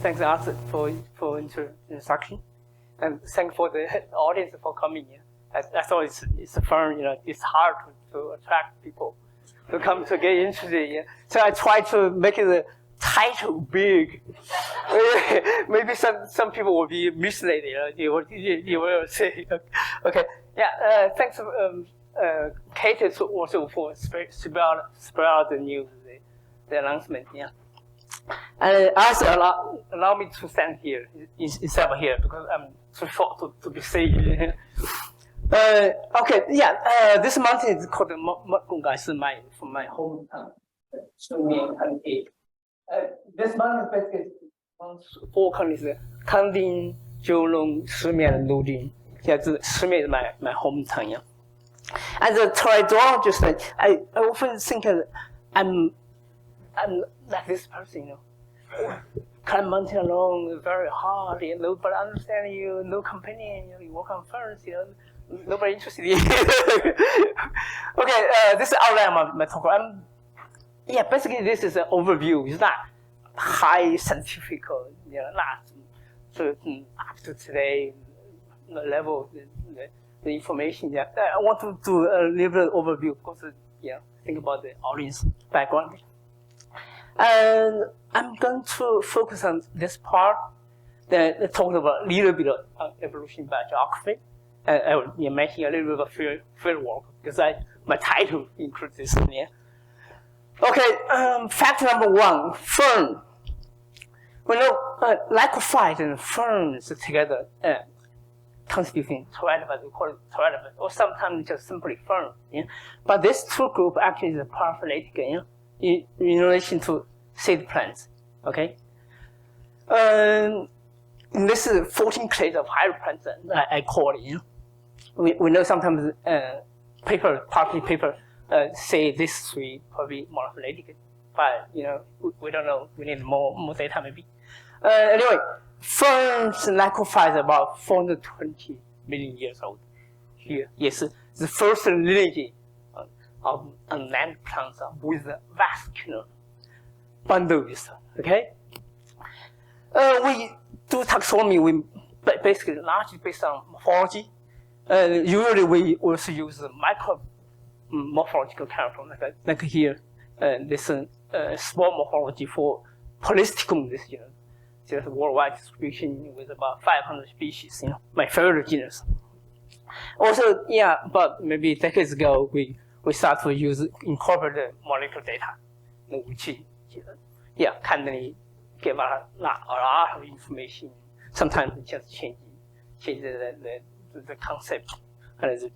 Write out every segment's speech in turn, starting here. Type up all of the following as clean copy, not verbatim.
thanks Arthur for introduction, and thanks for the audience for coming here. I thought it's fun, it's hard to attract people to come to get interested. Yeah. So I try to make the title big. Maybe some people will be misled. You will say, okay, yeah. Thanks, Kate, also for spread out the news, the announcement. Yeah. And also allow me to stand here instead of here because I'm too short to be safe. Okay, yeah. This mountain is called Motgunga, from my hometown. This mountain is basically four counties: Kandin, Jiulong, Shimian, and Lujing. Yeah, Shimian is my hometown. Yeah. And the terrestriologist, I often think I'm like this person, climb mountain alone, very hard, nobody understand you, no companion, you work on ferns, nobody interested in you. Okay, this is outline of my talk. Yeah, basically this is an overview. It's not high scientific, not certain up to today level the information. Yeah, I want to do a little bit of overview because think about the audience background. And I'm going to focus on this part that talks about a little bit of evolution biogeography. I will mention a little bit of field work because my title includes this. Yeah. Okay, fact number one: fern. We know lycophyte and ferns together constituting Tectaria, we call it Tectaria, or sometimes just simply fern. Yeah. But this two group actually is paraphyletic. In relation to seed plants, okay? This is 14 clades of higher plants I call it. We know sometimes partly paper say this three probably monophyletic, but we don't know. We need more data maybe. Anyway, ferns lycophytes about 420 million years old. Here, yes, the first lineage of land plants with vascular bundles. Okay, we do taxonomy. We basically largely based on morphology. Usually, we also use micro morphological character, like here. This small morphology for Polypodiaceae this year. There's a worldwide distribution with about 500 species. My favorite genus. Also, yeah, but maybe decades ago we start to incorporate the molecular data, which kindly give us a lot of information. Sometimes just change the concept, and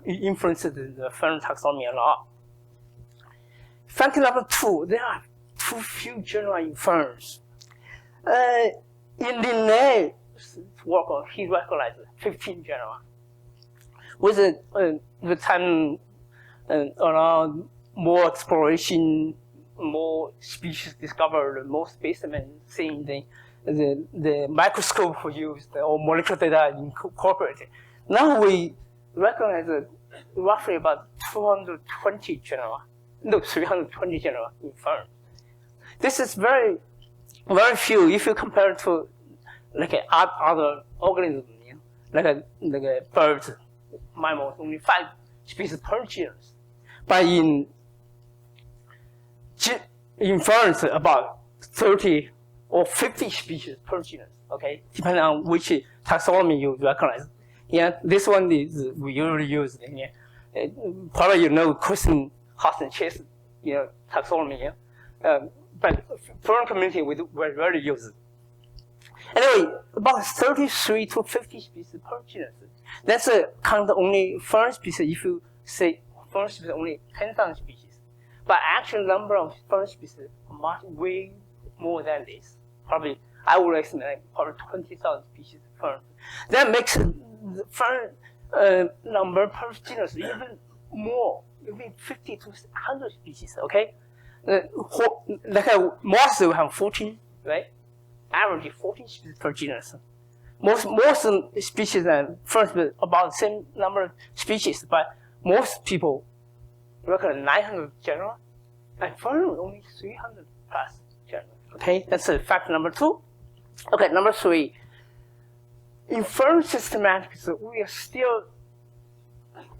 influences the fern taxonomy a lot. Fact number two: there are too few genera in ferns. In Linnaeus' work, he recognized 15 genera. With the time, around more exploration, more species discovered, more specimens seen, the microscope used or molecular data incorporated. Now we recognize roughly about 320 genera in ferns. This is very, very few if you compare it to like other organisms, like birds, mammals, only 5 species per genus. But in ferns, about 30 or 50 species per genus. Okay, depending on which taxonomy you recognize. Yeah, this one is we usually use. Probably Kristen Hudson Chase, taxonomy. But fern community we rarely use it. Anyway, about 33 to 50 species per genus. That's count only fern species. If you say fern species only 10,000 species, but actual number of fern species much way more than this. Probably I would estimate probably 20,000 species of fern. That makes the fern number per genus even more, maybe 50 to 100 species. Okay. Like moss, we have 14, right? Average 14 species per genus. Most species and ferns about the same number of species, but most people reckon 900 genera, and fern only 300 plus genera. Okay, that's fact number two. Okay, number 3. In Fern systematics, we are still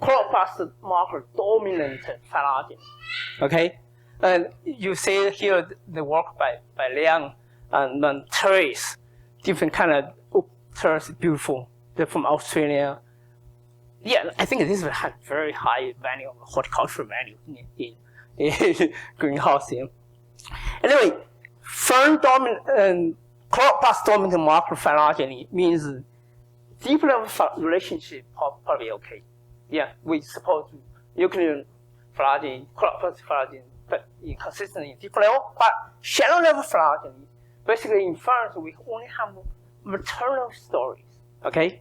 chloroplast marker dominant phylogeny. Okay, and you see here the work by Liang and then Trace, different kind of Trace, beautiful. They're from Australia. Yeah, I think this has very high value, horticultural value in greenhouse here. Anyway, Fern dominant chloroplast dominant marker phylogeny means deep level relationship probably okay. Yeah, we suppose nuclear phylogeny, chloroplast phylogeny, but inconsistently deep level. But shallow level phylogeny, basically in ferns we only have maternal stories. Okay,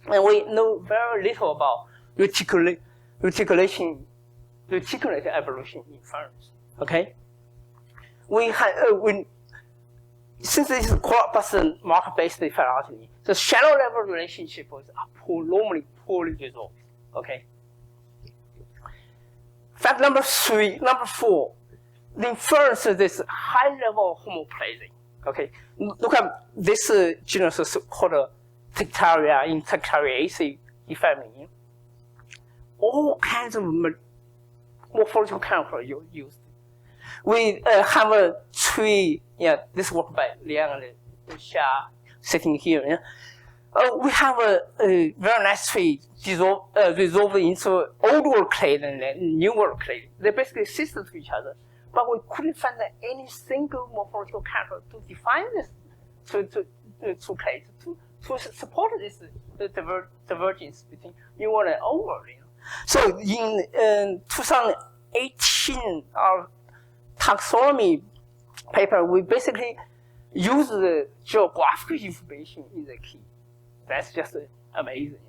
and we know very little about reticulated evolution in ferns. Okay, since this is chloroplast marker-based phylogeny, the shallow level relationship is normally poorly resolved. Okay. Fact number 4, in ferns this high level homoplasy. Okay, look at this genus is called Tectaria in Tectariaceae family. All kinds of morphological characters used. We have a tree. Yeah, this work by Liang and Xia sitting here. Yeah. We have a very nice tree resolved into old world clade and new world clade. They're basically sisters to each other, but we couldn't find any single morphological character to define this to clade to support this divergence between new world and old world. So in 2018, our taxonomy paper, we basically use the geographical information in the key. That's just amazing,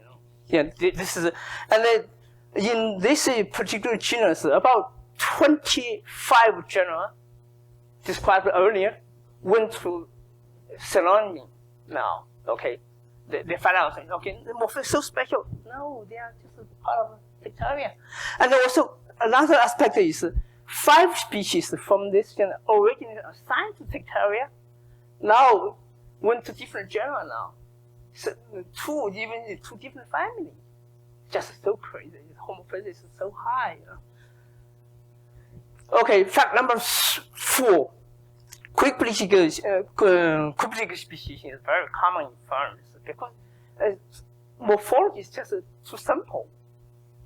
Yeah, this is, and then in this particular genus, about 25 genera described earlier went to Selaginella now. Okay, they find out saying, okay, the morph is so special. No, they are just part of Tectaria. And also another aspect is 5 species from this genus originally assigned to Tectaria now went to different genera now. So even in 2 different families. Just so crazy. Homoplasy is so high. Okay, fact number 4. Cryptic species is very common in ferns because morphology is just too simple.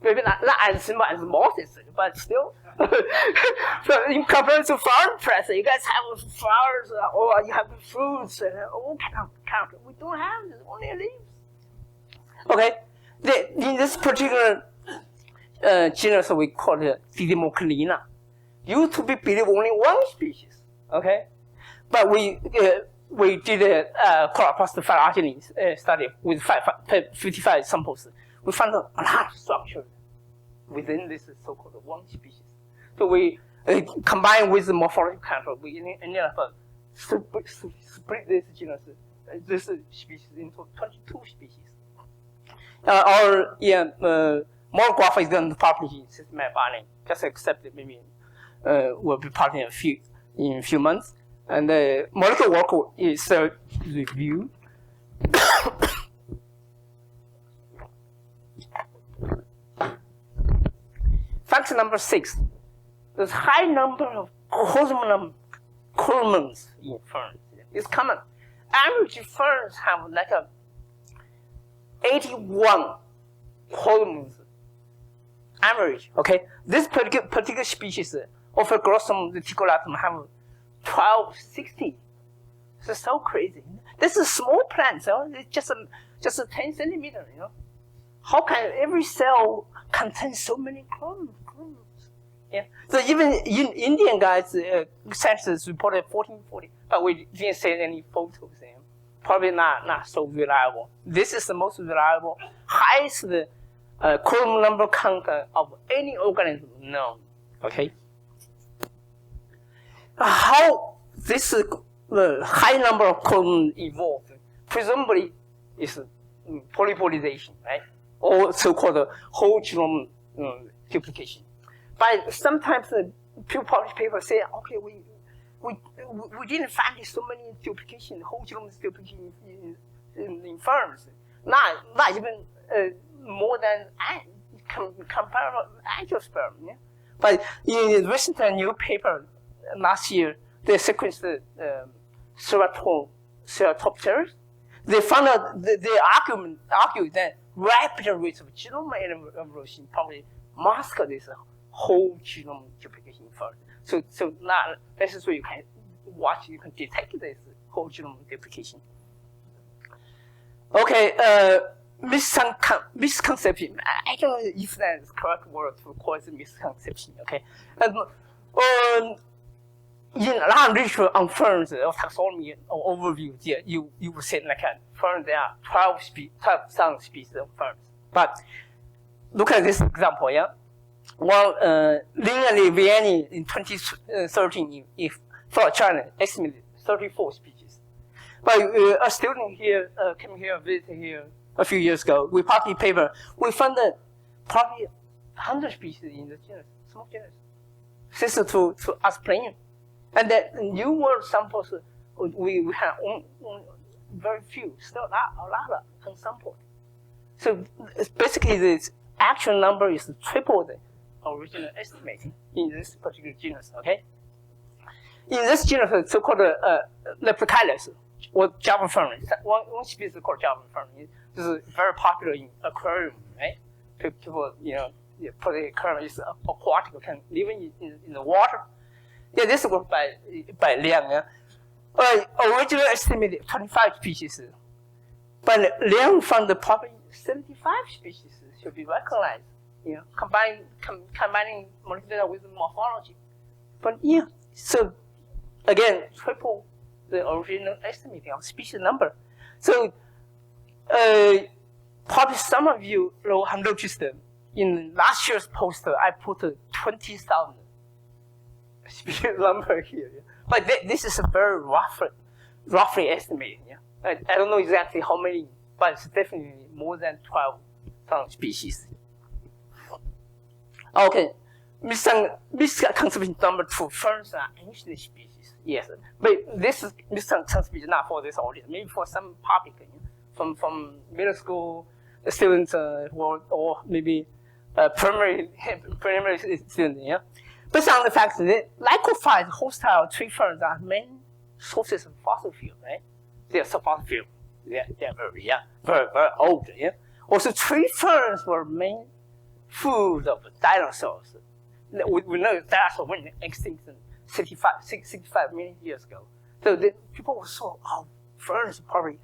Maybe not as simple as mosses, but still. So in comparison to flower press, you guys have flowers or you have fruits and all kind of character. We don't have this, only leaves. Okay, in this particular genus we call it Didymochlaenaceae. Used to be believed only 1 species. Okay, but we did a chloroplast phylogeny study with 55 samples. We found a lot of structure within this so-called 1 species. So we combined with the morphological character, we ended up split this genus, this species into 22 species. Our monograph is done published in systematic biology. Just accept it, maybe will be published in a few months. And the molecular work is reviewed. Fact number 6. There's high number of chromosomes in ferns. It's common. Average ferns have like 81 chromosomes. Average, okay? This particular species of Glossum reticulatum have 12, 16. It's so crazy. This is a small plant, so it's just a 10 centimeter, How can every cell contain so many chromosomes? Yeah. So even Indian guys, scientists reported 1440, but we didn't see any photos. Probably not so reliable. This is the most reliable, highest chromosome number count of any organism known. Okay. How this high number of chromosomes evolved, presumably is polypodiaceae, right? Or so-called whole genome duplication. But sometimes people publish papers say, okay, we didn't find so many duplication, whole genome duplication in ferns. Not even more than comparable angiosperm. Yeah? But in recent new paper last year, they sequenced Cryptic. They found out they argued that rapid rates of genome evolution probably mask this whole genome duplication first. So now this is where you can watch, you can detect this whole genome duplication. Okay, misconception. I don't know if that is the correct word to call it misconception. Okay, and in a lot of literature on ferns or taxonomy or overview, yeah, you will say like ferns there are 12,000 species of ferns. But look at this example, yeah. Well, linearly Vianney in 2013, if for China, estimated 34 species. But a student here came here, visited here a few years ago. We published a paper. We found that probably 100 species in the genus, small genus. This is to explain. And the new world samples, we have very few, still a lot unsampled. So basically, the actual number is triple the original estimate in this particular genus. Okay. In this genus, so-called Leptocalyx or Java fern, one species called Java fern. This is very popular in aquarium, right? People, put the aquarium is aquatic, can live in the water. Yeah, this work by Liang. Yeah. Originally estimated 25 species, but Liang found the probably 75 species should be recognized. Combining molecular data with morphology. But yeah, so again, triple the original estimate of species number. So probably some of you have noticed in last year's poster, I put 20,000 species number here. Yeah? But this is a very roughly estimated. Yeah? I don't know exactly how many, but it's definitely more than 12,000 species. Okay, misconception number 2, ferns are ancient species. Yes, but this is misconception not for this audience, maybe for some public, from middle school students or maybe primary students. Yeah, based on the fact that liquefied hostile tree ferns are main sources of fossil fuel, right? They're fossil fuel. They're very young, very old. Yeah. Also, tree ferns were main food of dinosaurs. We know dinosaurs went extinct 65 million years ago. So the people were so, ferns probably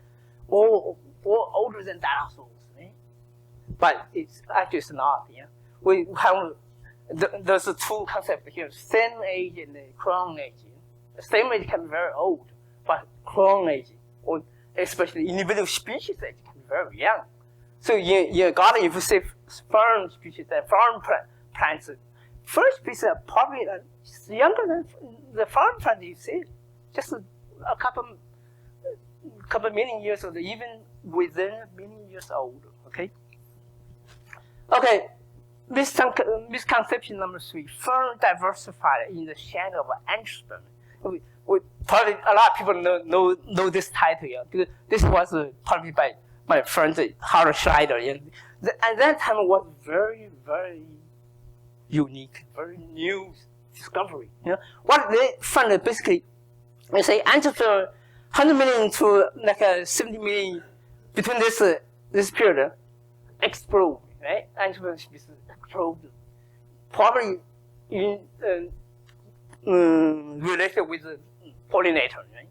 all older than dinosaurs, right? But it's actually not. Yeah, we have there's a two concepts here: stem age and the crown age. The stem age can be very old, but crown age, or especially individual species age, can be very young. So you got, if you say fern species, fern plants, fern species are probably younger than the fern plant you see, just a couple million years old, even within a million years old. Okay. Okay. Misconception number 3: fern diversified in the shadow of angiosperm. Probably a lot of people know this title. Yeah, because this was probably by my friend Howard Schneider. And at that time, it was very, very unique, very new discovery. What they found basically, they say angiosperm 100 million to like 70 million between this period explode, right? Angiosperm species explode, probably related with the pollinator, right?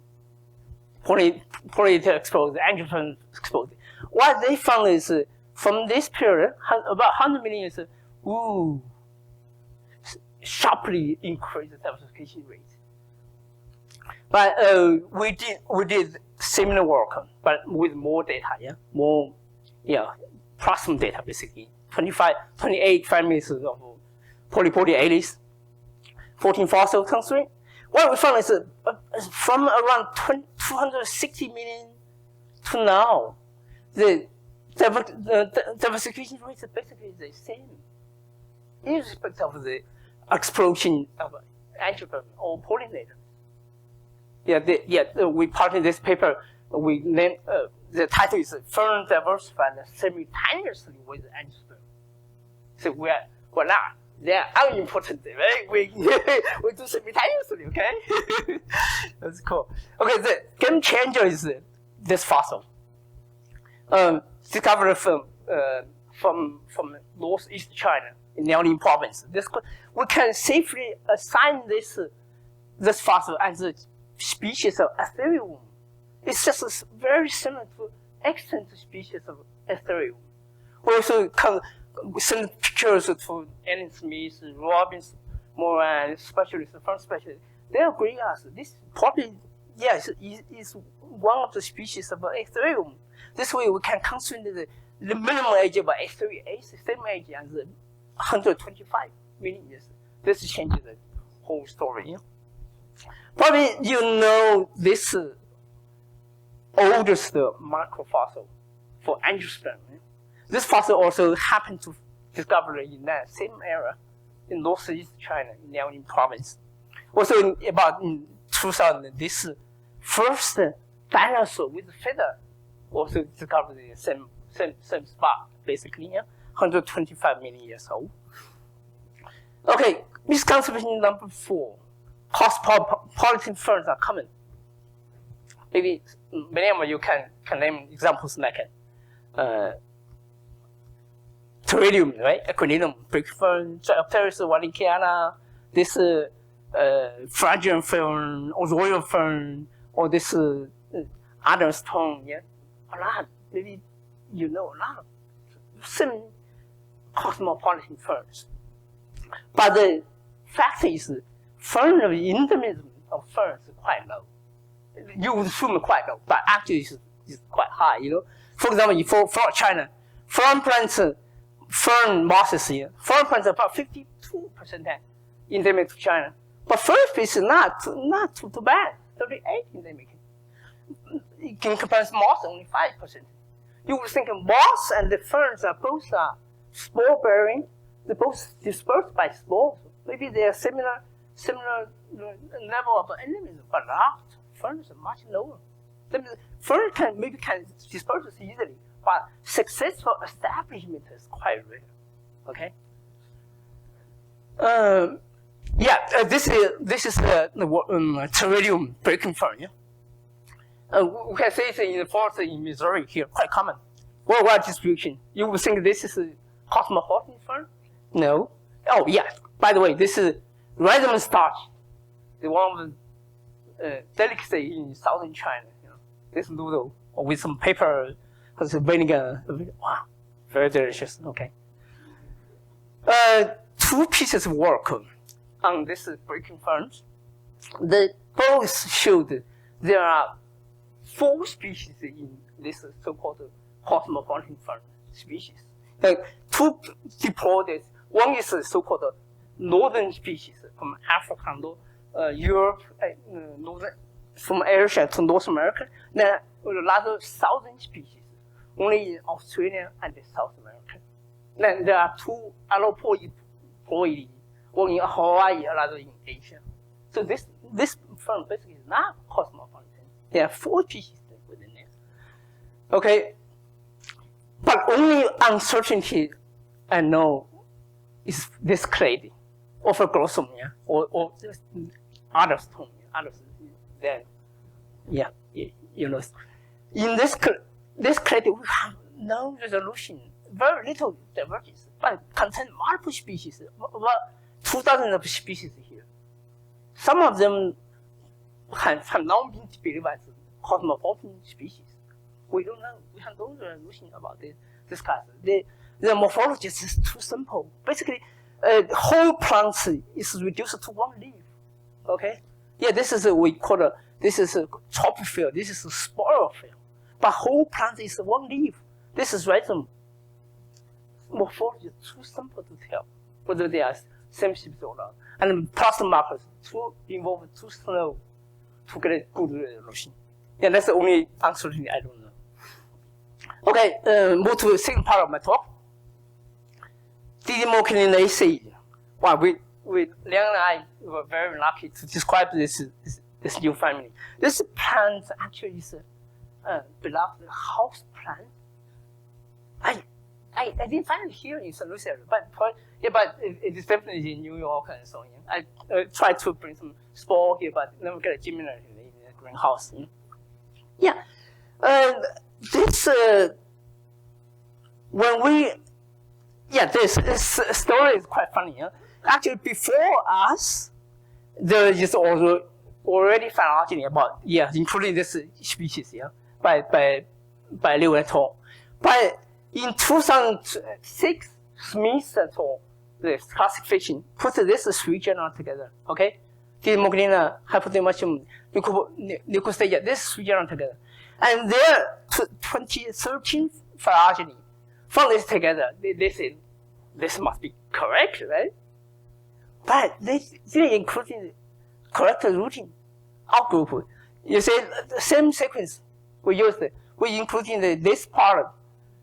Pollinator explode, angiosperm explode. What they found is from this period, about 100 million years, sharply increased the diversification rate. But we did similar work, but with more data, more proximate data basically. 28 families of Polypodiaceae, 14 fossil constraint. What we found is from around 260 million to now, the diversification rate is basically the same, irrespective of the explosion of angiosperm or pollinator. We published this paper. We named the title is Ferns diversified simultaneously with angiosperms. So we're not. They are unimportant, right? We do simultaneously, okay? That's cool. Okay, the game changer is this fossil. Discovered from northeast China in Liaoning province. We can safely assign this fossil as a species of Ethereum. It's just very similar to extant species of Ethereum. We also can send pictures to Alan Smith, Robbins, Moran, specialists, Ferns specialists. They agree us. This probably, yes, is one of the species of Ethereum. This way we can consider the minimum age of Ethereum, same age as 125 million years. This changes the whole story. Probably you know this oldest microfossil for angiosperm. This fossil also happened to discover in that same area in northeast China, in Liaoning province. Also, in 2000, this first dinosaur with feather also discovered in the same spot, basically, 125 million years old. Okay, misconception number 4. Cosmopolitan ferns are common. Maybe many of you can name examples like Pteridinium, right? Equinidum, brick fern, Dryopteridaceae, Hovenkampia, this Phrygian fern, or royal fern, or this other stone, a lot. Maybe you know a lot of some cosmopolitan ferns. But the fact is, fern of endemism of ferns is quite low. You would assume quite low, but actually it's quite high. For example, for China, fern plants, fern mosses here, fern plants are about 52% endemic to China. But fern species is not too bad, 38 endemic. In comparison, moss only 5%. You would think moss and the ferns are both spore bearing. They're both dispersed by spores. Maybe they are similar level of endemism, but not. Ferns are much lower. Ferns can disperse easily, but successful establishment is quite rare. Okay. This is the Pteridinium breaking fern. We can say it's in the forest in Missouri here, quite common. Worldwide distribution. You would think this is a cosmopolitan fern? No. Oh yeah. By the way, this is rhizome starch, the one of the delicacy in southern China. This noodle with some pepper, has vinegar. Wow, very delicious. Okay. 2 pieces of work on this breaking ferns. They both showed there are 4 species in this so-called cosmopolitan fern species. 2 diploides. One is a so-called northern species from Africa, Europe, from Asia to North America. Then another southern species, only in Australia and South America. Then there are 2 alloploidy, one in Hawaii, another in Asia. So this fern basically is not cosmopolitan. There are 4 species within it. Okay, but only uncertainty I know is this clade, or for chromosome, or other stone, others. Then, in this clade we have no resolution, very little divergence, but contain multiple species, about 2,000 of species here. Some of them have not been believed as cosmopolitan species. We don't know. We have no resolution about this class. The morphology is too simple. Basically, whole plant is reduced to 1 leaf. Okay? This is we call this is a tropophyll. This is a sporophyll. But whole plant is 1 leaf. This is rhizome. Morphology is too simple to tell whether they are same species or not. And plastic markers too involved, too slow to get a good resolution. That's the only uncertainty I don't know. Okay, move to the second part of my talk. Didymochlaenaceae. Wow, Liang and I were very lucky to describe this this new family. This plant actually is a beloved house plant. I didn't find it here in St. Louis area, but it is definitely in New York and so on. I tried to bring some spore here, but never get a germinated in the greenhouse. Yeah, this when we this story is quite funny. Actually, before us, there is also already phylogeny about including this species by Liu et al. But in 2006, Smith et al. The classification put this three genera together. Okay, Didymochlaenaceae, Hypodematiaceae, Leucostasia. This three genera together, and their 2013 phylogeny found this together. They said this must be correct, right? But they didn't include the correct routing outgroup. You say the same sequence we used. We including this part.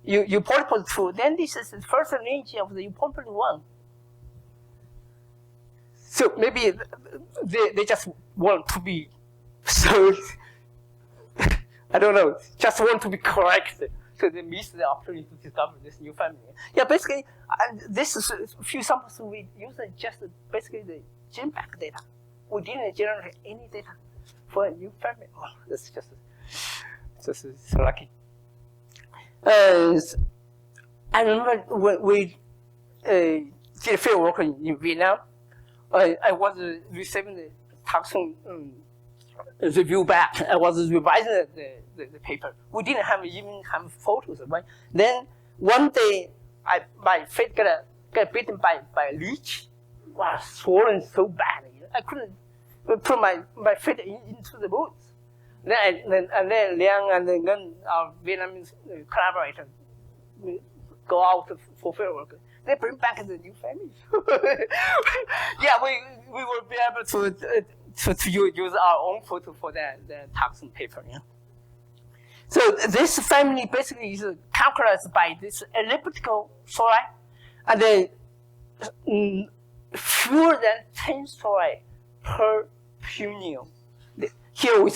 You Polypodiaceae 2. Then this is the first lineage of the Polypodiaceae 1. So maybe they just want to be so. I don't know. Just want to be correct. So they miss the opportunity to discover this new family. Yeah, basically, this is a few samples we used just basically the gene bank data. We didn't generate any data for a new family. Oh, that's just so lucky. I remember when we did field work in Vietnam, I was receiving the taxon review back. I was revising the paper. We didn't even have photos, right? Then one day, my feet got bitten by a leech. Was swollen so bad. I couldn't put my feet into the boots. Then Liang and then our Vietnamese collaborator go out for field work. They bring back the new family. Yeah, we will be able to use our own photo for the taxon paper. Yeah. So this family basically is characterized by this elliptical sori, and then fewer than 10 sori per punio. Here we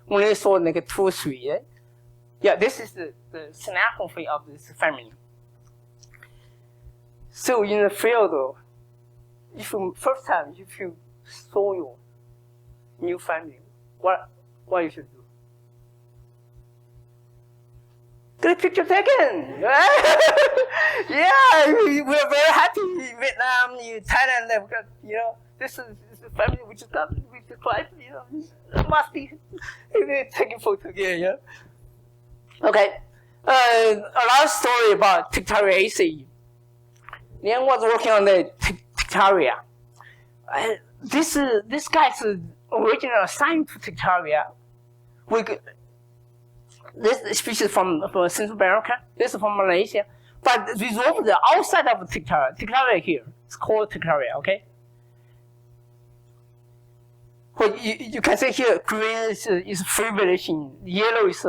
only saw like 2 or 3. Yeah, this is the synaptophy of this family. So in the field, if you saw your new family, what you should do? Get a picture taken, right? Yeah, we're very happy in Vietnam, in Thailand. This is the family we just got with the client. It must be taking photo again. Yeah. Okay. Another story about Tectariaceae. Liang was working on the Tectaria. This guy's original assigned to Tectaria. This species from Central America. This is from Malaysia. But resolved outside of Tectaria. Tectaria here. It's called Tectaria. Okay. Well, you can say here green is free venation, yellow is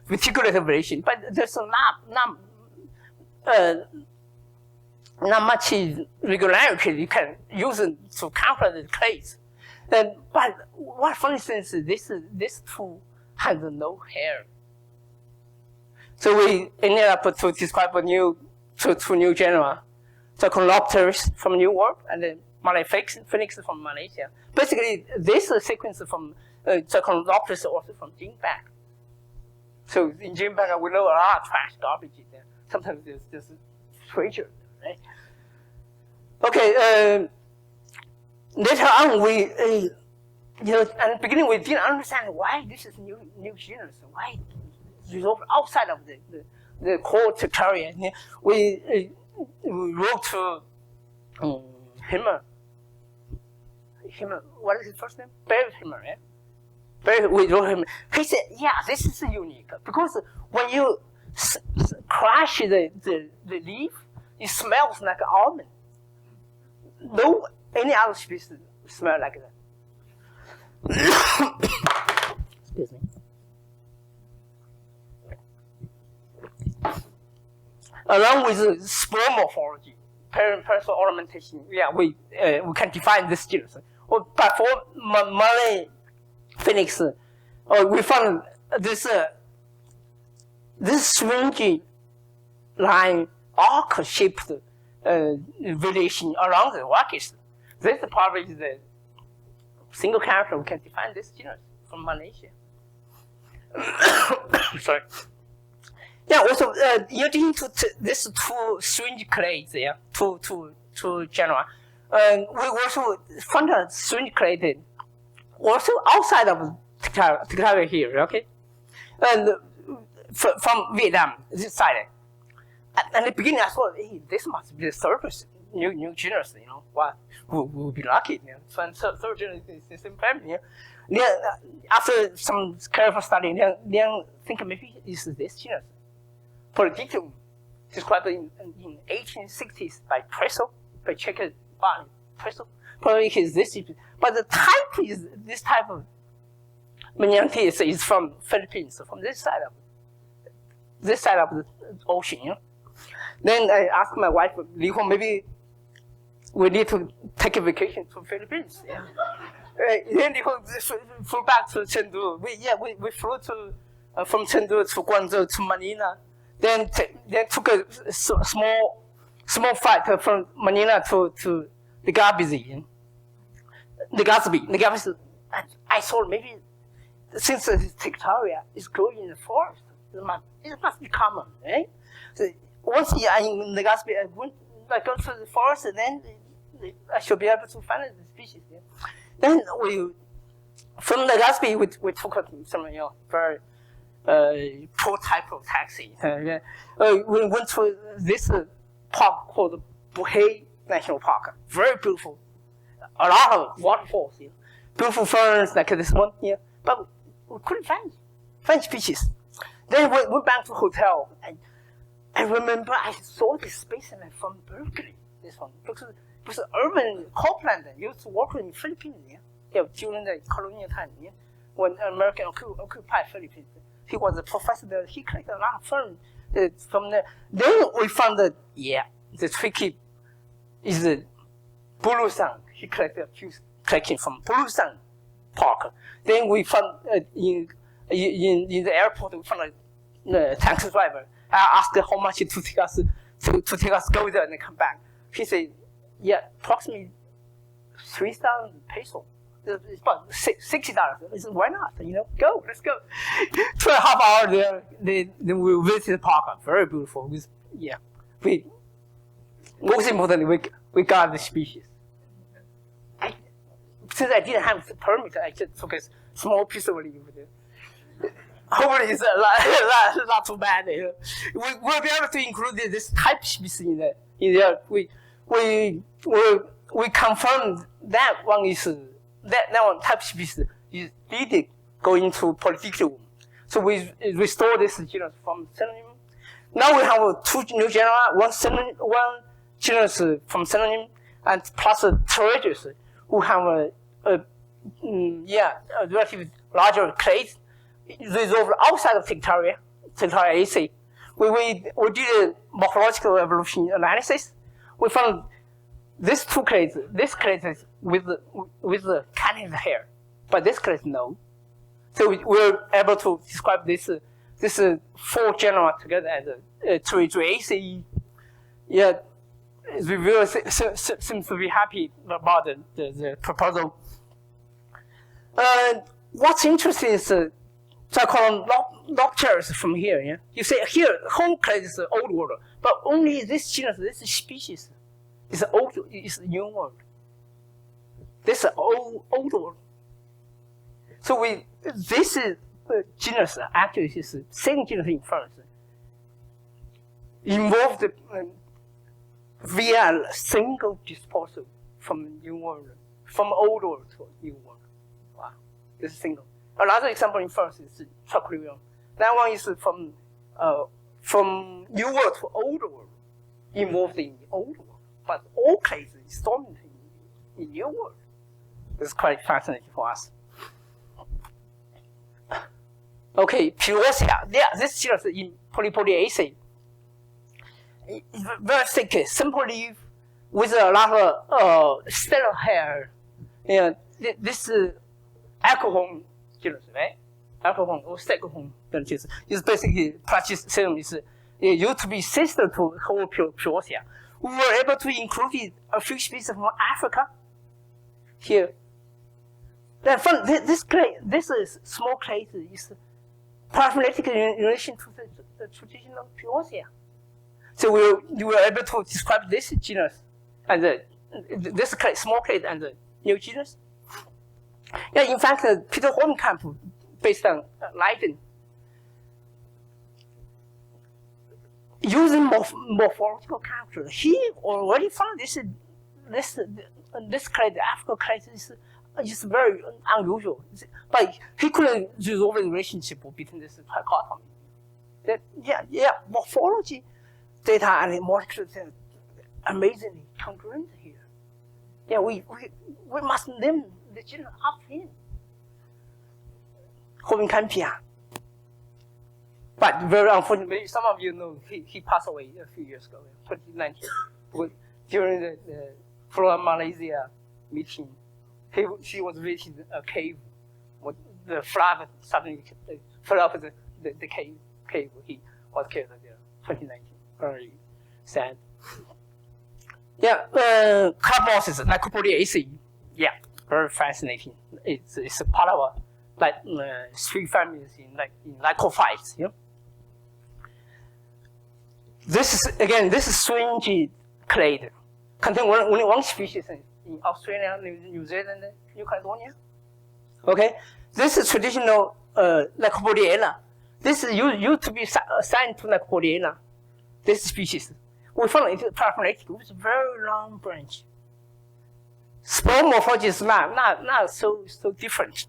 reticulated venation, but there's not much regularity you can use it to counter the clays. But what for instance, this tool has no hair. So we ended up to describe two new genera, the Chloroplast from New York and then Phoenix from Malaysia. Basically, this sequence from Chloroplast also from gene bank. So in gene bank, we know a lot of trash garbage in there. Sometimes there's just treasure, right? Okay. Later on, we at the beginning we didn't understand why this is new genus. Why it's resolved outside of the core Tectaria. We wrote to Himmer. What is his first name? Barry Himmer, yeah? We wrote him. He said, yeah, this is unique. Because when you crush the leaf, it smells like almond. No any other species smell like that. Excuse me. Along with spore morphology, parasol ornamentation, yeah, we can define this genus. But for Malay phoenix, we found this strange line arc-shaped variation around the Wakis. This probably is the single character we can define this genus from Malaysia. Sorry. Yeah, also in addition to these two strange clades, yeah, two genera, we also found a strange clade also outside of Tectaria here, okay, and from Vietnam, this side. At the beginning, I thought, hey, this must be the third new genus, you know. Wow, we'll be lucky, you know. So third genus is the same family. Yeah. Then after some careful study, then think maybe it's this genus. Polypodiaceae, described in 1860s by Presso, by Czech Presso. Probably is this, but the type is this type of Maniantes is from Philippines, from this side of the ocean. You know? Then I asked my wife, maybe we need to take a vacation to Philippines. Yeah. Then flew back to Chengdu. We flew to from Chengdu to Guangzhou to Manila. Then took a small flight from Manila to Legazpi. I thought maybe since Tectaria is growing in the forest, it must be common, right? So once I'm in Legazpi, I go to the forest, and then I should be able to find the species. Yeah. Then from Legazpi, we took some very poor type of taxi. We went to this park called Buhay National Park. Very beautiful. A lot of waterfalls here. Beautiful ferns like this one here. But we couldn't find species. Then we went back to the hotel. And I remember I saw this specimen from Berkeley. This one. Because urban Copeland used to work in the Philippines. Yeah, during the colonial time. Yeah, when American occupied Philippines. He was a professor there. He collected a lot of ferns from there. Then we found that, the tricky is the Bulusang. He collected a few collections from Bulusang Park. Then we found in the airport, we found a taxi driver. I asked how much to take us go there and come back. He said, approximately 3,000 pesos. It's about $60. I said, why not? Go, let's go. 2.5 hours there. Then we visited the park. Very beautiful. Most importantly, we got the species. Since I didn't have the permit, I just took a small piece of leaf. Hopefully, it's not too bad. We'll be able to include this type species in there. We confirmed that one is. That one type species is did go into Polypodiaceae. So we restore this genus from Selaginellaceae. Now we have two new genera, one genus from Selaginellaceae and plus a Pteridus who have a relatively larger clade resolved outside of Tectariaceae. We did a morphological evolution analysis. We found these two clades. This clade is with the cutting hair, but this clade no. So we were able to describe this four genera together as a Dryopteridaceae. Yeah, we really seem to be happy about the proposal. What's interesting is I call them noctures from here. Yeah, you say here home clade is the old world, but only this genus, this species, is old. Is new world. This is old world. So this is genus actually is the same genus in Ferns. Involved via single dispersal from new world, from old world to new world. Wow, this is single. Another example in Ferns is Chloroplast. That one is from new world to old world, involved in the old world. But all cases is dominant in new world. This is quite fascinating for us. Okay, Pyrrhosia. This genus in Polypodiaceae. Very thick, simple leaf with a lot of stellar hair. Yeah, this alcohol genus, right? Alcohol or Selaginellaceae genus is basically Platyserum is used to be sister to Hovenkampia. We were able to include a few species from Africa here. Then this is small clade is paraphyletic in relation to the traditional Piosia. So we were able to describe this genus and this clade, small clade and the new genus. Yeah, in fact, Peter Hovenkamp, based on Leiden, using morphological characters, he already found this clade, the African clade, is very unusual. But he couldn't resolve the relationship between this dichotomy. Morphology data and molecular data amazingly congruent here. Yeah, we must name the genus after him. Hovenkampia. But very unfortunately, some of you know he passed away a few years ago, 2019. During the Flora Malaysia meeting, she was visiting a cave. The flood suddenly fell off the cave. He was killed there, 2019. Very sad. Yeah, Cosmopolitan, Lycopodiaceae. Yeah, very fascinating. It's a part of three families in lycophytes. Yeah. This is swingy clade. Contain only one species in Australia, New Zealand, New Caledonia. Okay, this is traditional Lycopodiaceae. This is used to be assigned to Lycopodiaceae. This species. We found it paraphyletic with a very long branch. Spore morphology is not so different.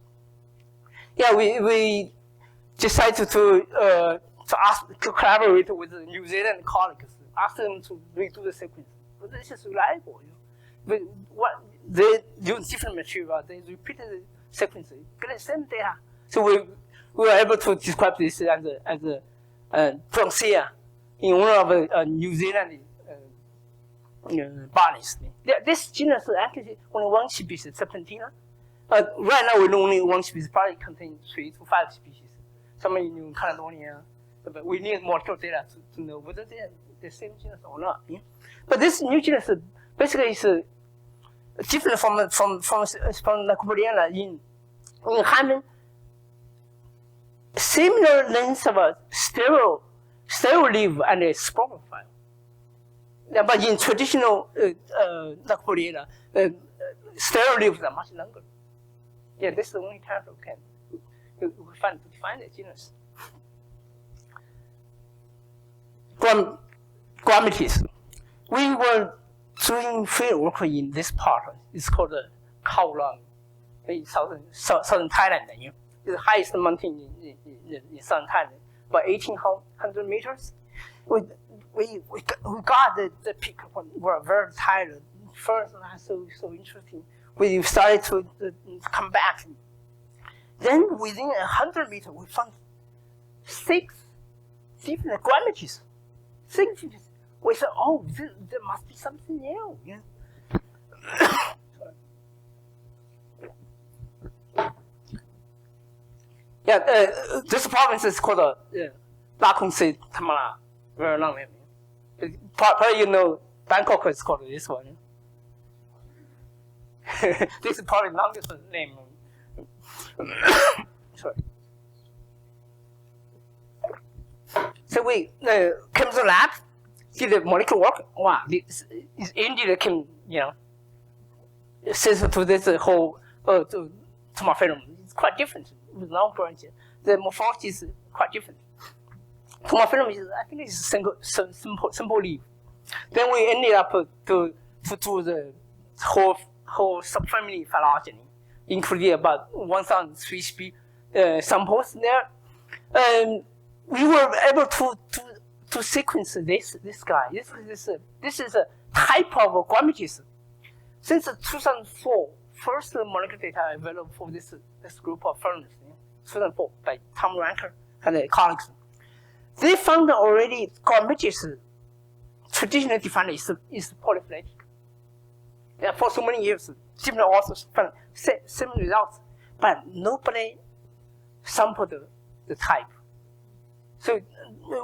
Yeah, we decided to collaborate with the New Zealand colleagues, ask them to redo the sequence. But this is reliable. But what they use different material, they repeated the sequence, get the same data. So we were able to describe this as a Francia in one of the New Zealand bodies. This genus is actually only one species, Serpentina. Right now we know only one species, probably contains 3 to 5 species. Some in New Caledonia, but we need molecular data to know whether they're the same genus or not. Yeah? But this new genus basically is different from Lycopodiaceae in having similar length of a stereo leaf and a sporophyte. Yeah, but in traditional Lycopodiaceae, stereo leaves are much longer. Yeah, this is the only time we find to define the genus. Bolbitis. We were doing field work in this part. It's called the Khao Lang in southern Thailand. It's the highest mountain in southern Thailand, about 1,800 meters. We got the peak. We were very tired. First, so interesting. We started to come back. Then within 100 meters, we found 6 different Bolbitis. 6 species. We said, oh, there must be something new. Yeah. This province is called Lakongsi Tamala. Very long name. Probably you know Bangkok is called this one. This is probably the longest name. Sorry. So we came to the lab, did the molecular work. Wow, this is indeed can sensitive to this whole tomophyllum. It's quite different with long branches. The morphology is quite different. Tomophyllum is, I think, it's simple leaf. Then we ended up to do the whole subfamily phylogeny, including about 1,003 samples there. We were able to sequence this guy. This is a type of Bolbitis. Since 2004, first molecular data available for this group of ferns, 2004 by Tom Ranker and colleagues. They found already Bolbitis traditionally defined is polyphyletic. Yeah, for so many years, different authors found similar results, but nobody sampled the type. So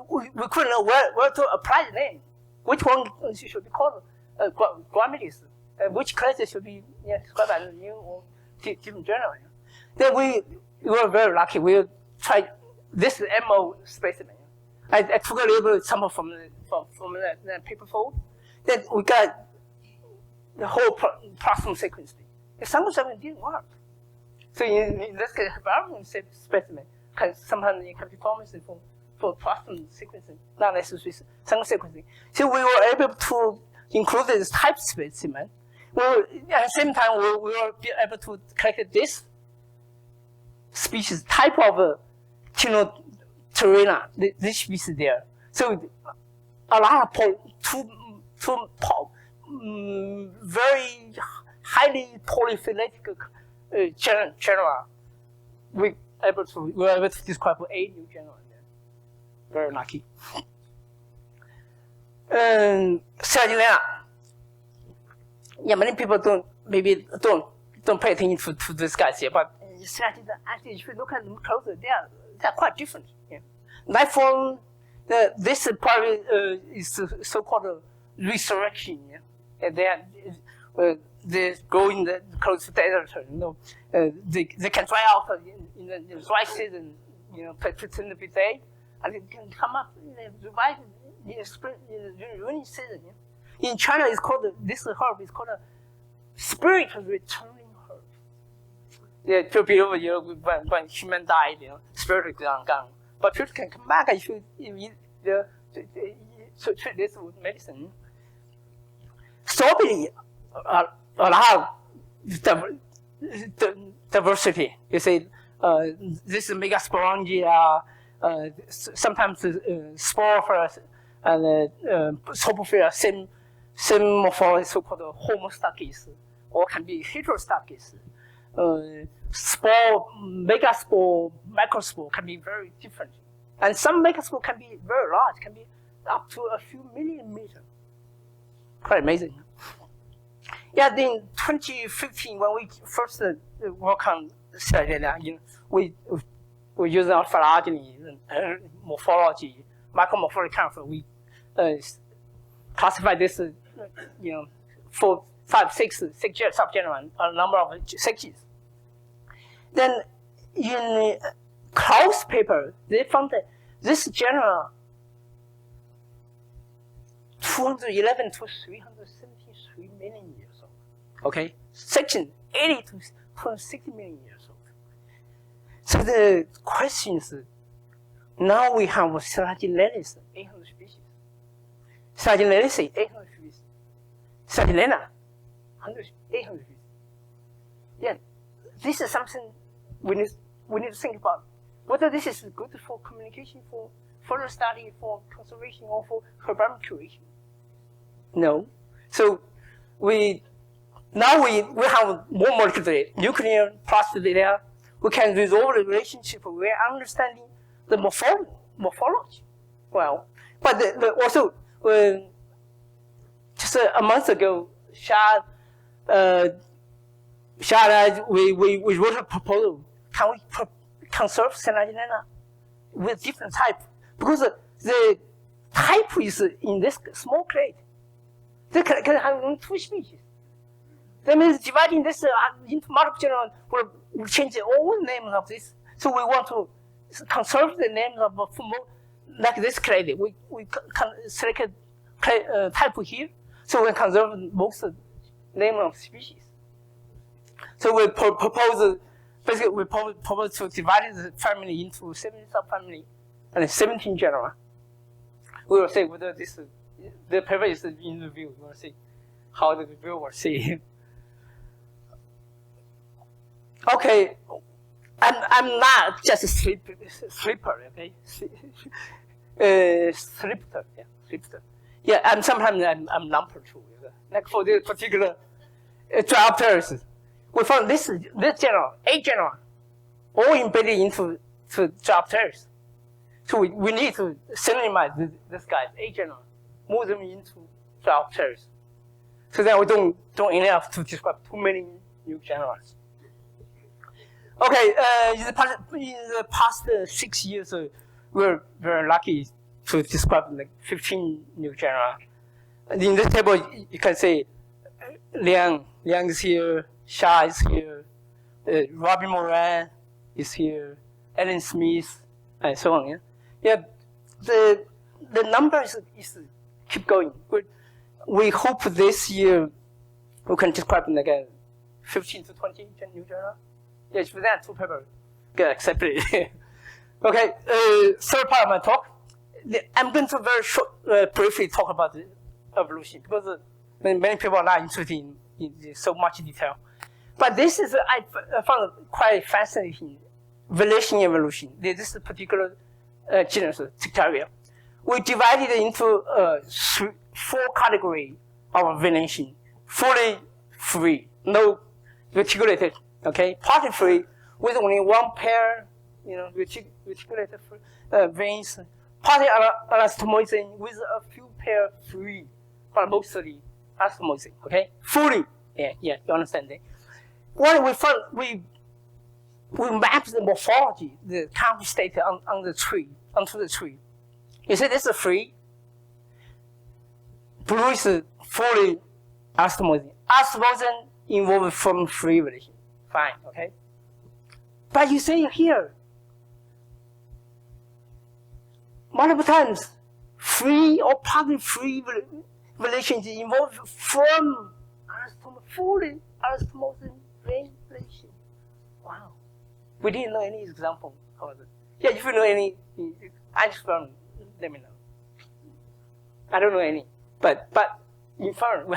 we couldn't know where to apply the name. Which one should be called Bolbitis? Which classes should be described as new or different genera? Then we were very lucky. We tried this MO specimen. I took a little sample from the paper fold. Then we got the whole plasmid sequence. The sample sequence didn't work. So in this case, Hypodematiaceae specimen sometimes it can be promising for plasmid sequencing, not necessarily sample sequencing. So we were able to include this type specimen. At the same time, we were able to collect this species type of Tectaria, this species there. So a lot of very highly polyphyletic genera. We were able to describe 8 new genera there. Very lucky. Selaginella. Yeah, many people don't pay attention to these guys here, but Selaginella, actually, if you look at them closer, they're quite different. Yeah. Life form, this probably is so-called resurrection. Yeah, and they go in the close to desert. They can dry out in the dry season. Pretend to be dead, and they can come up revive in the spring, in the rainy season. Yeah. In China, this herb is called a spirit returning herb. Yeah, to be over when human died, spirit is gone. But people can come back if you treat this with medicine. Strawberry, a lot of diversity. You see, this is megasporangia, sometimes sporophorus and Chloroplast, same morphology, so-called homoplasy, or can be heterostachys. Spore, megaspore, microspore can be very different. And some megaspore can be very large, can be up to a few millimeters. Quite amazing. Yeah, in 2015, when we first worked on Selaginella, we used our phylogeny, morphology, micromorphology concept. We classified this, 4, 5, 6 subgenera, a number of sections. Then in Klaus' paper, they found that this genera 211 to 373 million years old. Okay, section 80 to 260 million years old. So the question is, now we have Selaginellaceae, 800 species. Selaginellaceae, 800 species. Selaginella, 800 species. Yeah, this is something we need to think about. Whether this is good for communication, for further study, for conservation, or for herbarium curation. No. So we have more molecular data, nuclear plastic data. We can resolve the relationship. We are understanding the morphology well. But also, just a month ago, Shah we wrote a proposal. Can we conserve Selaginella with different type? Because the type is in this small crate. They can have only 2 species. That means dividing this into multiple genera will change all the names of this. So we want to conserve the names of like this clade. We can select a type here, so we conserve most name of species. So we propose to divide the family into 7 subfamily and 17 genera. We will see whether the paper is in review. We will see how the review will see. Okay, I'm not just a sleeper, okay? Sleeper, yeah, sleeper. Yeah, and sometimes I'm lumper too. Like for this particular Dryopteridaceae, we found this genera, 8 genera, all embedded into Dryopteridaceae. So we need to synonymize this guys, 8 genera, move them into Dryopteridaceae. so that we don't enough to describe too many new genera. Okay, in the past 6 years, we're very lucky to describe like 15 new genera. In this table, you can see Liang is here, Xia is here, Robbie Moran is here, Alan Smith, and so on. Yeah, the numbers is keep going. We hope this year we can describe like 15 to 20 new genera. Yes, for that, 2 papers get accepted. Okay, third part of my talk. I'm going to very short, briefly talk about the evolution because many people are not interested in so much detail. But this is, I found quite fascinating, venation evolution. This is a particular genus, Tectaria. We divided it into 4 categories of venation. Fully free, no reticulated, okay? Partly free, with only 1 pair, reticulated veins. Partly anastomosis with a few pair free, but mostly anastomosis, okay? Fully, yeah, you understand that. What we found, we mapped the morphology, the country state on the tree, onto the tree. You see, this is free. Blue is fully anastomosis. Anastomosis involved from free relation. Fine, okay? But you see here, multiple times, free or partly free relations involved from fully anastomosis relation. Wow. We didn't know any example of it. Yeah, if you know any angiosperm, let me know. I don't know any. But in Ferns,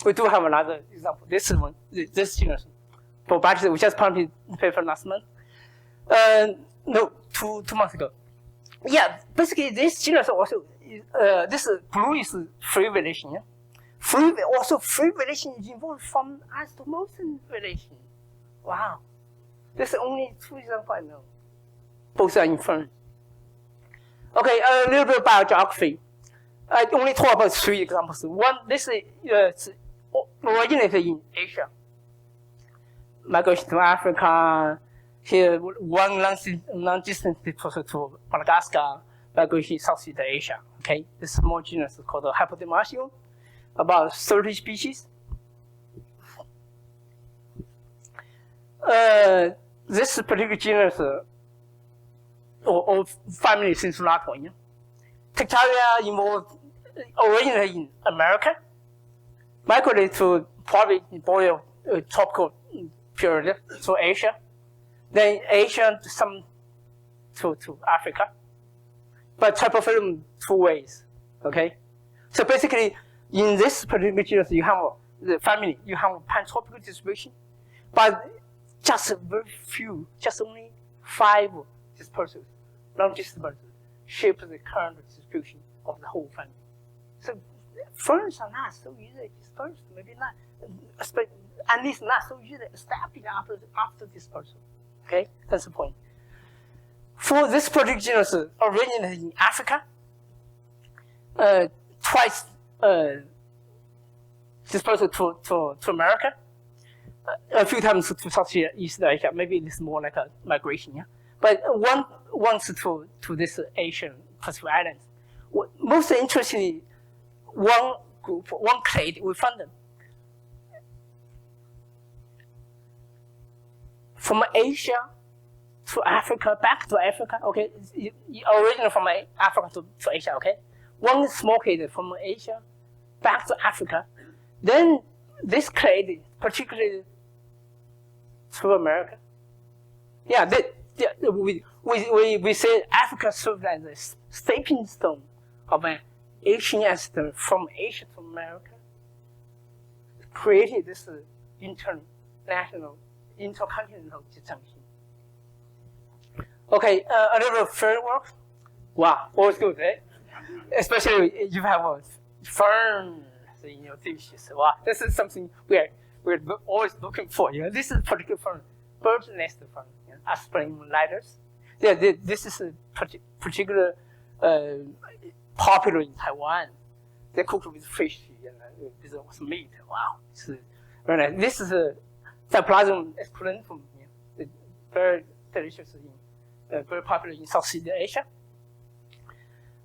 we do have another example. This one, this genus. Bolbitis, we just published the paper last month. No, two months ago. Yeah, basically this genus also, this blue is free relation. Yeah? Free relation is involved from anastomosis relation. Wow. There's only 2 examples I know. Both are in Ferns. Okay, a little bit of biogeography. I only talk about 3 examples. One, this is originated in Asia. Migration to Africa. Here, one long-distance dispersal to Madagascar. Migration Southeast Asia. Okay, this small genus is called Hypodematiaceae, about 30 species. This particular genus or family since Latin. Tectaria originated in America, migrated to probably tropical period to Asia, then Asia some to Africa, but typophyllum 2 ways. Okay, so basically in this particular genus you have the family, you have pantropical distribution, but just very few, just only 5 dispersals, long dispersals, shape the current distribution of the whole family. So ferns are not so easily dispersed, maybe not, at least not so easily established after dispersal. Okay, that's the point. For this particular genus originated in Africa, twice dispersal to America, a few times to Southeast Asia. Maybe it's more like a migration, yeah. But once to this Asian Pacific Islands. Most interestingly, one group, one clade, we found them from Asia to Africa, back to Africa. Okay, originally from Africa to Asia. Okay, one small clade from Asia back to Africa. Then this clade, particularly to America. Yeah, we say Africa served as a stepping stone of an Asian ancestor from Asia to America. Created this international, intercontinental distinction. Okay, a little fern work. Wow, always good, eh? Especially if you have a fern in your dishes. Wow, this is something we're always looking for. You know, this is a particular fern, bird's nest fern, Aspergillus. Yeah, this is a particular popular in Taiwan. They cook with fish. this was meat. Wow, it's very nice. This is a Cyplasm esculentum. It's very delicious, very popular in Southeast Asia.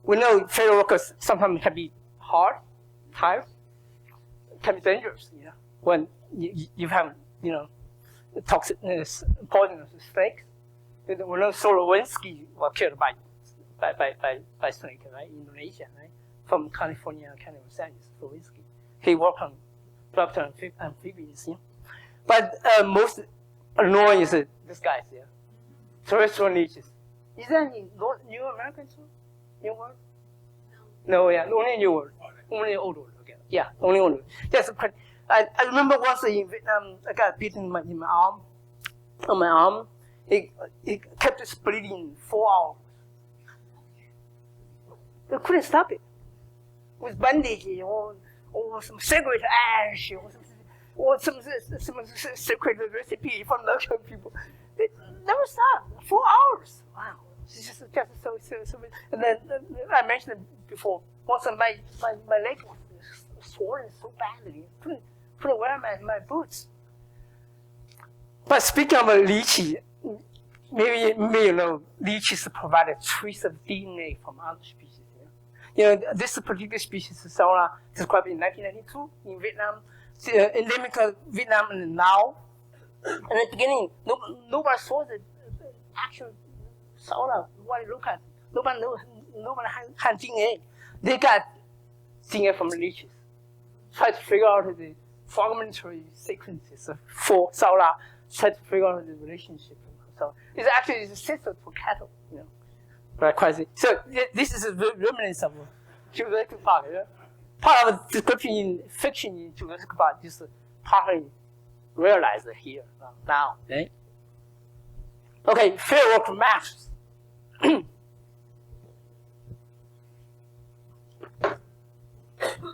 We know field workers sometimes can be hard, tired, can be dangerous. When you have toxic, poisonous snakes. We know Solowinski was killed by snake, right? In Indonesia, right? From California, Solowinski. He worked on Dryopteridaceae and amphibians. But most annoying is this guy here. Terrestrial niches. Is that in New American too? New World? No, yeah, only New World. Only Old World, okay. Yeah, only Old World. Yes, I remember once in Vietnam, I got bitten in my arm. On my arm, it kept bleeding 4 hours. I couldn't stop it. With bandage or some cigarette ash or some secret recipe from local people. It never stopped. 4 hours. Wow. It's just so. And then I mentioned it before. Once my leg was swollen so badly. Couldn't wear my boots. But speaking of lychee, maybe you know lychees provide a trace of DNA from other species. This particular species, Sola, described in 1992 in Vietnam, endemic of Vietnam and Laos. In the beginning, nobody saw the actual Sola. Nobody looked at it. Nobody had DNA. They got DNA from lychees. Try to figure out the fragmentary sequences for Sola. Try to figure out the relationship. So it's actually a sister for cattle. Right, quite. So this is a remnants of Jurassic Park. Part of the description in fiction in Jurassic Park is partly realized here now. Okay. Okay, fieldwork maps.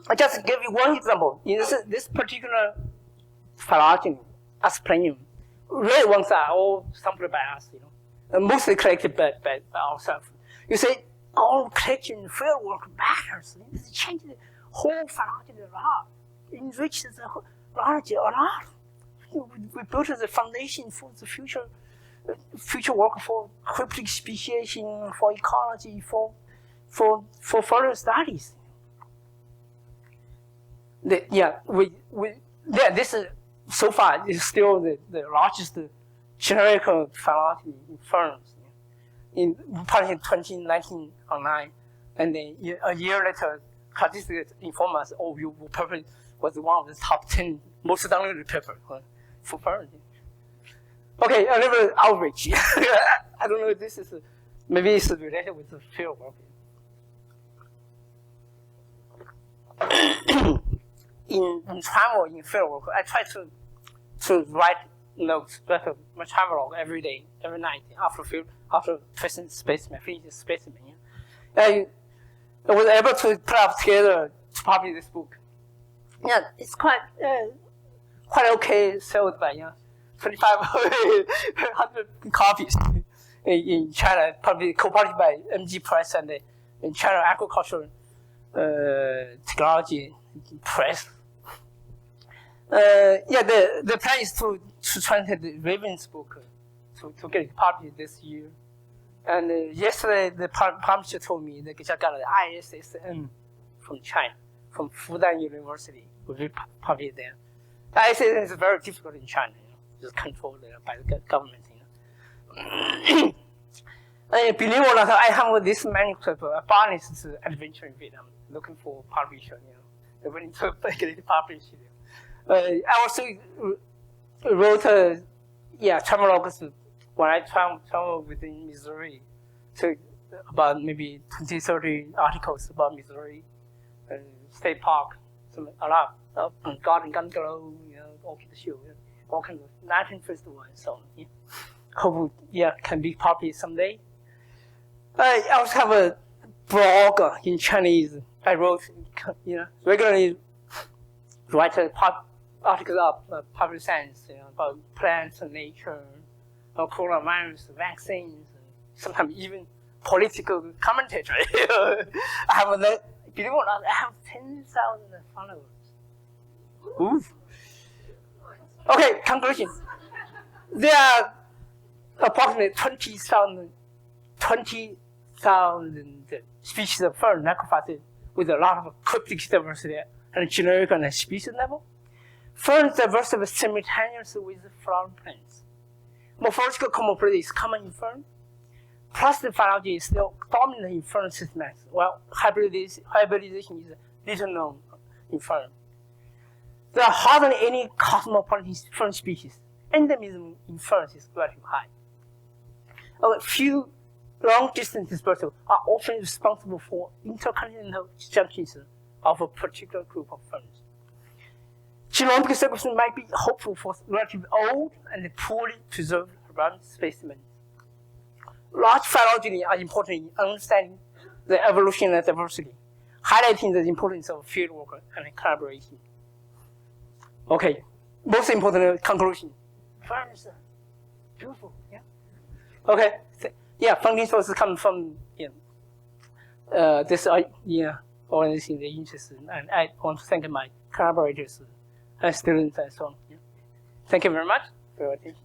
I just give you one example. In this particular phylogeny, Asplenium, red ones are all sampled by us. Mostly collected by ourselves. You say, all collection fieldwork matters. It changes the whole phylogeny a lot. It enriches the phylogeny a lot. We built the foundation for the future work for cryptic speciation, for ecology, for further studies. This is so far is still the largest generic phylogeny in ferns. Published in 2019 and then a year later, statistics inform us, you probably was one of the top 10 most downloaded papers for ferns. Okay, a little outreach. I don't know if this is, maybe it's related with the field work. In travel, in field work, I try to write notes, my travel log every day, every night after facing specimen, finishing specimen. I was able to put up together to publish this book. Yeah, it's quite okay, sold by 2,500 copies in China, probably co-published by MG Press and in China Agricultural Technology Press. The plan is to translate the Raven's book to get it published this year. And yesterday, the publisher told me they just got the ISSN from China, from Fudan University, will be published there. The ISSN is very difficult in China, just controlled by the government. Believe it or not, I have this manuscript, a botanist's adventure in Vietnam, looking for publisher. They're willing to get it published. I also wrote travelogues when I travel within Missouri, so about maybe 20, 30 articles about Missouri State Park, a lot of garden glow, orchid show, all kinds of Latin festival and so on. Hope can be published someday. I also have a blog in Chinese. I wrote, regularly write articles of public science, about plants and nature, coronavirus, vaccines, sometimes even political commentator. Believe it or not, I have 10,000 followers. Ooh. Okay, conclusion. There are approximately 20,000 species of fern necrophytes with a lot of cryptic diversity and generic and species level. Ferns diversify simultaneously with flowering plants. Morphological homoplasy is common in fern. Plastic phytology is still dominant in fern systematics, while hybridization is little known in fern. There are hardly any cosmopolitan fern species. Endemism in ferns is relatively high. A few long-distance dispersals are often responsible for intercontinental junctions of a particular group of ferns. Genomic sequencing might be hopeful for relatively old and poorly preserved herbarium specimens. Large phylogeny are important in understanding the evolution and diversity, highlighting the importance of fieldwork and collaboration. Okay, most important conclusion. Ferns are beautiful, yeah. Okay, yeah, funding sources come from this organization they're interested in, and I want to thank my collaborators and students and so on. Yeah. Thank you very much for your attention.